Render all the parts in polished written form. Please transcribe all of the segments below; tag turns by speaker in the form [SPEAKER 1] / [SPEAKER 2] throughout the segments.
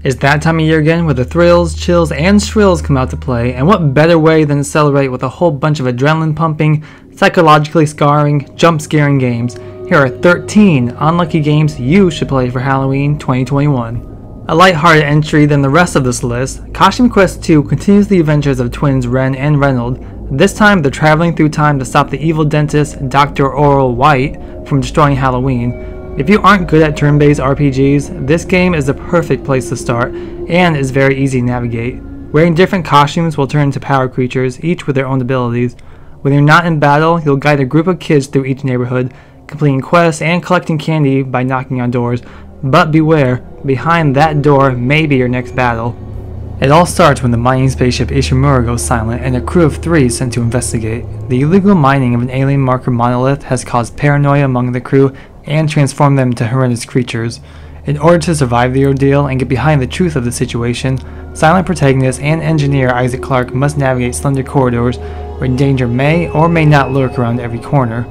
[SPEAKER 1] It's that time of year again where the thrills, chills, and shrills come out to play, and what better way than to celebrate with a whole bunch of adrenaline pumping, psychologically scarring, jump scaring games. Here are 13 unlucky games you should play for Halloween 2021. A lighthearted entry than the rest of this list, Costume Quest 2 continues the adventures of twins Ren and Reynold. This time they're traveling through time to stop the evil dentist Dr. Oral White from destroying Halloween. If you aren't good at turn-based RPGs, this game is the perfect place to start, and is very easy to navigate. Wearing different costumes will turn into power creatures, each with their own abilities. When you're not in battle, you'll guide a group of kids through each neighborhood, completing quests and collecting candy by knocking on doors. But beware, behind that door may be your next battle. It all starts when the mining spaceship Ishimura goes silent and a crew of 3 is sent to investigate. The illegal mining of an alien marker monolith has caused paranoia among the crew and transformed them into horrendous creatures. In order to survive the ordeal and get behind the truth of the situation, silent protagonist and engineer Isaac Clarke must navigate slender corridors where danger may or may not lurk around every corner.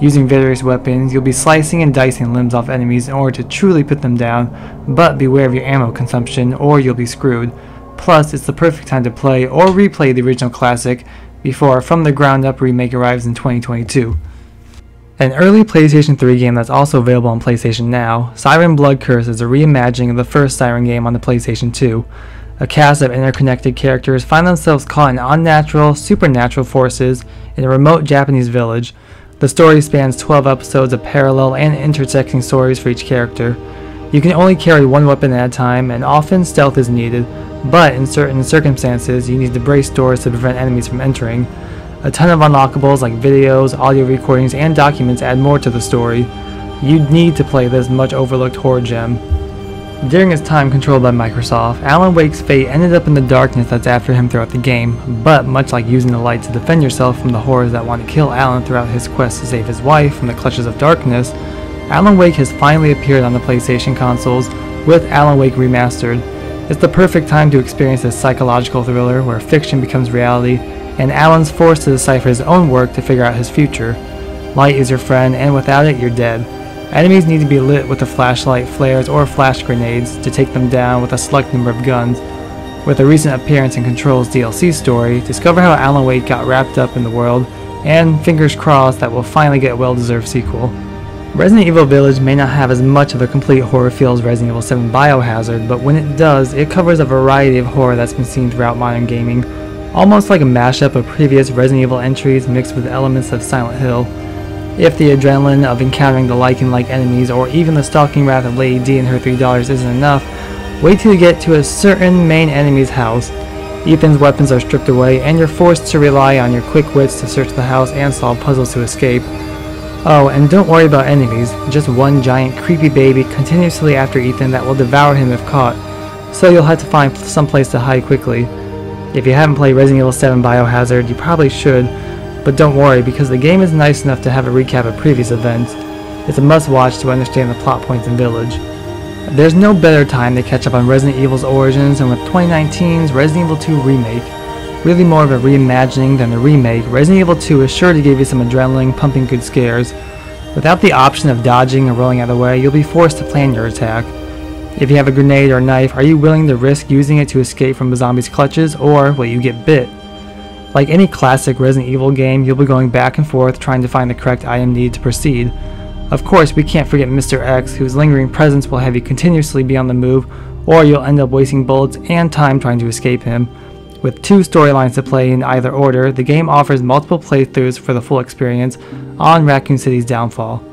[SPEAKER 1] Using various weapons, you'll be slicing and dicing limbs off enemies in order to truly put them down, but beware of your ammo consumption or you'll be screwed. Plus, it's the perfect time to play or replay the original classic before a from the ground up remake arrives in 2022. An early PlayStation 3 game that's also available on PlayStation Now, Siren Blood Curse is a reimagining of the first Siren game on the PlayStation 2. A cast of interconnected characters find themselves caught in unnatural, supernatural forces in a remote Japanese village. The story spans 12 episodes of parallel and intersecting stories for each character. You can only carry one weapon at a time, and often stealth is needed, but in certain circumstances you need to brace doors to prevent enemies from entering. A ton of unlockables like videos, audio recordings, and documents add more to the story. You'd need to play this much overlooked horror gem. During his time controlled by Microsoft, Alan Wake's fate ended up in the darkness that's after him throughout the game, but much like using the light to defend yourself from the horrors that want to kill Alan throughout his quest to save his wife from the clutches of darkness, Alan Wake has finally appeared on the PlayStation consoles with Alan Wake Remastered. It's the perfect time to experience this psychological thriller where fiction becomes reality, and Alan's forced to decipher his own work to figure out his future. Light is your friend, and without it, you're dead. Enemies need to be lit with a flashlight, flares, or flash grenades to take them down with a select number of guns. With a recent appearance in Control's DLC story, discover how Alan Wake got wrapped up in the world, and fingers crossed that we'll finally get a well-deserved sequel. Resident Evil Village may not have as much of a complete horror feel as Resident Evil 7 Biohazard, but when it does, it covers a variety of horror that's been seen throughout modern gaming, almost like a mashup of previous Resident Evil entries mixed with elements of Silent Hill. If the adrenaline of encountering the Lycan-like enemies or even the stalking wrath of Lady D and her $3 isn't enough, wait till you get to a certain main enemy's house. Ethan's weapons are stripped away and you're forced to rely on your quick wits to search the house and solve puzzles to escape. Oh, and don't worry about enemies, just one giant creepy baby continuously after Ethan that will devour him if caught, so you'll have to find some place to hide quickly. If you haven't played Resident Evil 7 Biohazard, you probably should, but don't worry because the game is nice enough to have a recap of previous events. It's a must-watch to understand the plot points in Village. There's no better time to catch up on Resident Evil's origins than with 2019's Resident Evil 2 Remake. Really more of a reimagining than a remake, Resident Evil 2 is sure to give you some adrenaline pumping good scares. Without the option of dodging or rolling out of the way, you'll be forced to plan your attack. If you have a grenade or a knife, are you willing to risk using it to escape from the zombie's clutches, or will you get bit? Like any classic Resident Evil game, you'll be going back and forth trying to find the correct item needed to proceed. Of course, we can't forget Mr. X, whose lingering presence will have you continuously be on the move, or you'll end up wasting bullets and time trying to escape him. With 2 storylines to play in either order, the game offers multiple playthroughs for the full experience on Raccoon City's downfall.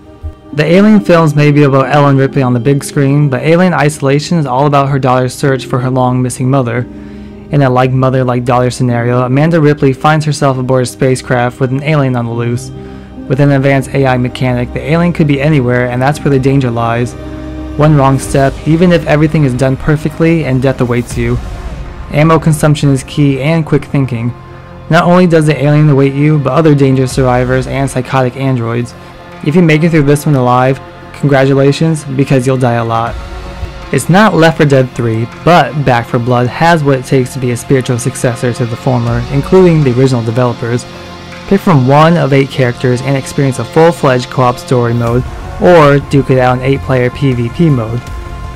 [SPEAKER 1] The Alien films may be about Ellen Ripley on the big screen, but Alien Isolation is all about her daughter's search for her long missing mother. In a like mother like daughter scenario, Amanda Ripley finds herself aboard a spacecraft with an alien on the loose. With an advanced AI mechanic, the alien could be anywhere, and that's where the danger lies. One wrong step, even if everything is done perfectly, and death awaits you. Ammo consumption is key, and quick thinking. Not only does the alien await you, but other dangerous survivors and psychotic androids. If you make it through this one alive, congratulations, because you'll die a lot. It's not Left 4 Dead 3, but Back 4 Blood has what it takes to be a spiritual successor to the former, including the original developers. Pick from one of 8 characters and experience a full-fledged co-op story mode, or duke it out in 8-player PvP mode.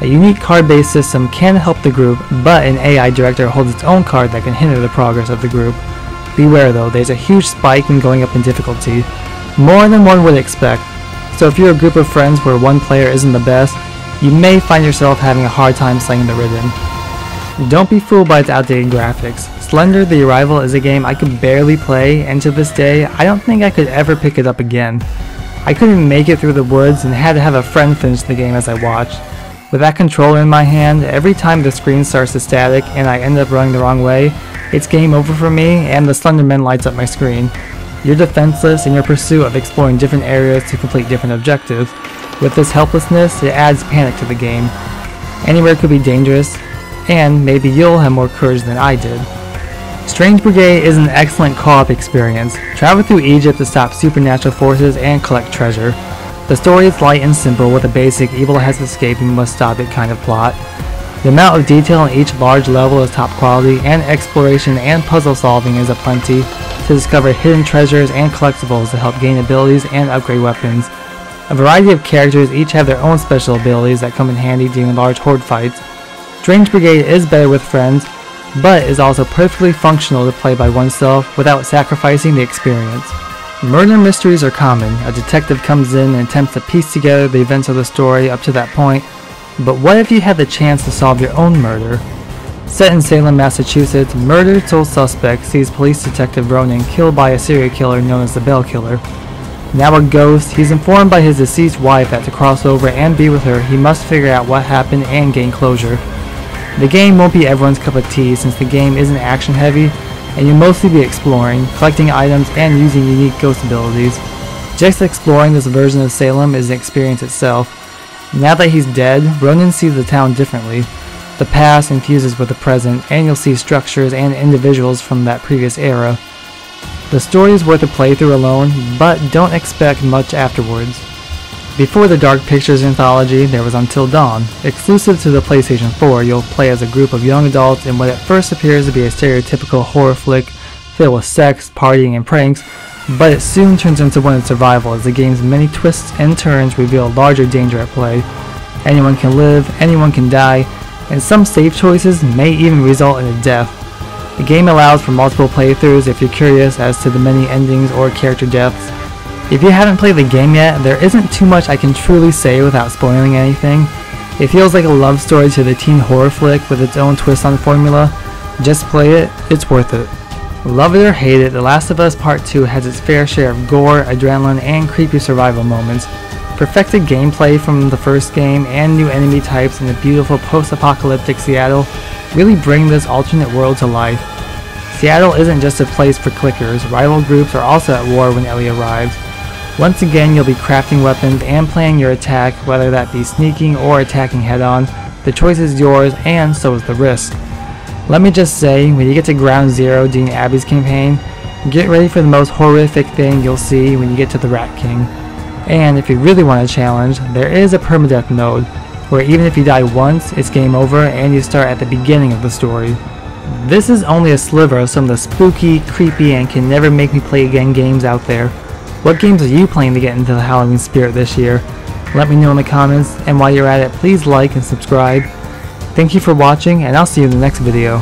[SPEAKER 1] A unique card-based system can help the group, but an AI director holds its own card that can hinder the progress of the group. Beware though, there's a huge spike when going up in difficulty, more than one would expect, so if you're a group of friends where one player isn't the best, you may find yourself having a hard time slaying the Ridden. Don't be fooled by its outdated graphics. Slender: The Arrival is a game I could barely play, and to this day, I don't think I could ever pick it up again. I couldn't make it through the woods and had to have a friend finish the game as I watched. With that controller in my hand, every time the screen starts to static and I end up running the wrong way, it's game over for me and the Slenderman lights up my screen. You're defenseless in your pursuit of exploring different areas to complete different objectives. With this helplessness, it adds panic to the game. Anywhere could be dangerous, and maybe you'll have more courage than I did. Strange Brigade is an excellent co-op experience. Travel through Egypt to stop supernatural forces and collect treasure. The story is light and simple with a basic evil has escaped and you must stop it kind of plot. The amount of detail in each large level is top quality, and exploration and puzzle solving is aplenty to discover hidden treasures and collectibles to help gain abilities and upgrade weapons. A variety of characters each have their own special abilities that come in handy during large horde fights. Strange Brigade is better with friends, but is also perfectly functional to play by oneself without sacrificing the experience. Murder mysteries are common. A detective comes in and attempts to piece together the events of the story up to that point, but what if you had the chance to solve your own murder? Set in Salem, Massachusetts, murdered sole suspect sees police detective Ronan killed by a serial killer known as the Bell Killer. Now a ghost, he's informed by his deceased wife that to cross over and be with her, he must figure out what happened and gain closure. The game won't be everyone's cup of tea since the game isn't action heavy, and you'll mostly be exploring, collecting items, and using unique ghost abilities. Just exploring this version of Salem is an experience itself. Now that he's dead, Ronan sees the town differently. The past infuses with the present, and you'll see structures and individuals from that previous era. The story is worth a playthrough alone, but don't expect much afterwards. Before the Dark Pictures anthology, there was Until Dawn. Exclusive to the PlayStation 4, you'll play as a group of young adults in what at first appears to be a stereotypical horror flick filled with sex, partying, and pranks, but it soon turns into one of survival as the game's many twists and turns reveal larger danger at play. Anyone can live, anyone can die, and some save choices may even result in a death. The game allows for multiple playthroughs if you're curious as to the many endings or character deaths. If you haven't played the game yet, there isn't too much I can truly say without spoiling anything. It feels like a love story to the teen horror flick with its own twist on the formula. Just play it, it's worth it. Love it or hate it, The Last of Us Part 2 has its fair share of gore, adrenaline, and creepy survival moments. Perfected gameplay from the first game and new enemy types in the beautiful post-apocalyptic Seattle really bring this alternate world to life. Seattle isn't just a place for clickers, rival groups are also at war when Ellie arrives. Once again, you'll be crafting weapons and planning your attack, whether that be sneaking or attacking head-on. The choice is yours, and so is the risk. Let me just say, when you get to Ground Zero during Abby's campaign, get ready for the most horrific thing you'll see when you get to the Rat King. And if you really want a challenge, there is a permadeath mode, where even if you die once, it's game over and you start at the beginning of the story. This is only a sliver of some of the spooky, creepy, and can never make me play again games out there. What games are you playing to get into the Halloween spirit this year? Let me know in the comments, and while you're at it, please like and subscribe. Thank you for watching, and I'll see you in the next video.